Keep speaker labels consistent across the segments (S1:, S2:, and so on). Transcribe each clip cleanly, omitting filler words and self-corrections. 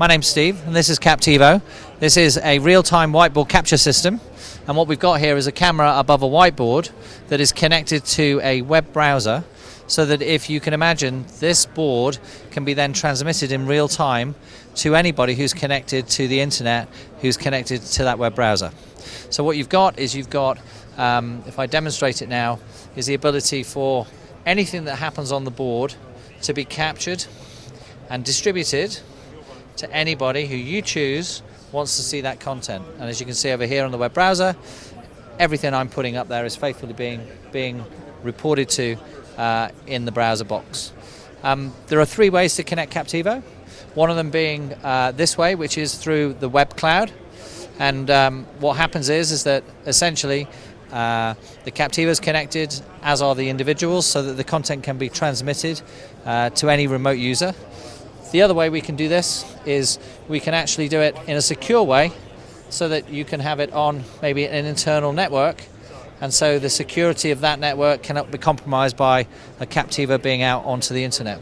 S1: My name's Steve and this is Kaptivo. This is a real-time whiteboard capture system, and what we've got here is a camera above a whiteboard that is connected to a web browser, so that if you can imagine, this board can be then transmitted in real time to anybody who's connected to the internet, who's connected to that web browser. So what you've got, if I demonstrate it now, is the ability for anything that happens on the board to be captured and distributed to anybody who you choose wants to see that content. And as you can see over here on the web browser, everything I'm putting up there is faithfully being reported to in the browser box. There are three ways to connect Kaptivo. One of them being this way, which is through the web cloud. And what happens is that essentially the Kaptivo is connected, as are the individuals, so that the content can be transmitted to any remote user. The other way we can do this is we can actually do it in a secure way, so that you can have it on maybe an internal network, and so the security of that network cannot be compromised by a Kaptivo being out onto the internet.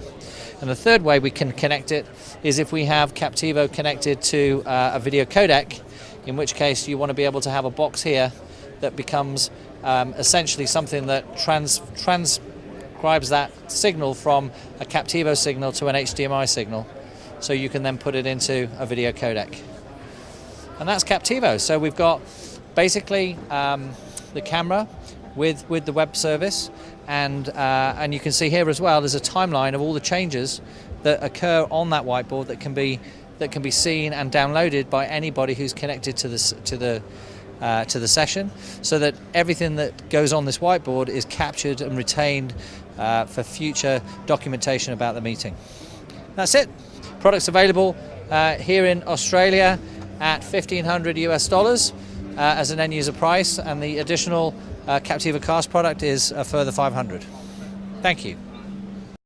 S1: And the third way we can connect it is if we have Kaptivo connected to a video codec, in which case you want to be able to have a box here that becomes essentially something that transcribes that signal from a Kaptivo signal to an HDMI signal, so you can then put it into a video codec. And that's Kaptivo. So we've got basically the camera with the web service, and you can see here as well there's a timeline of all the changes that occur on that whiteboard that can be seen and downloaded by anybody who's connected to the session, so that everything that goes on this whiteboard is captured and retained for future documentation about the meeting. That's it. Products available here in Australia at $1,500 US as an end user price, and the additional Kaptivo Cast product is a further $500. Thank you.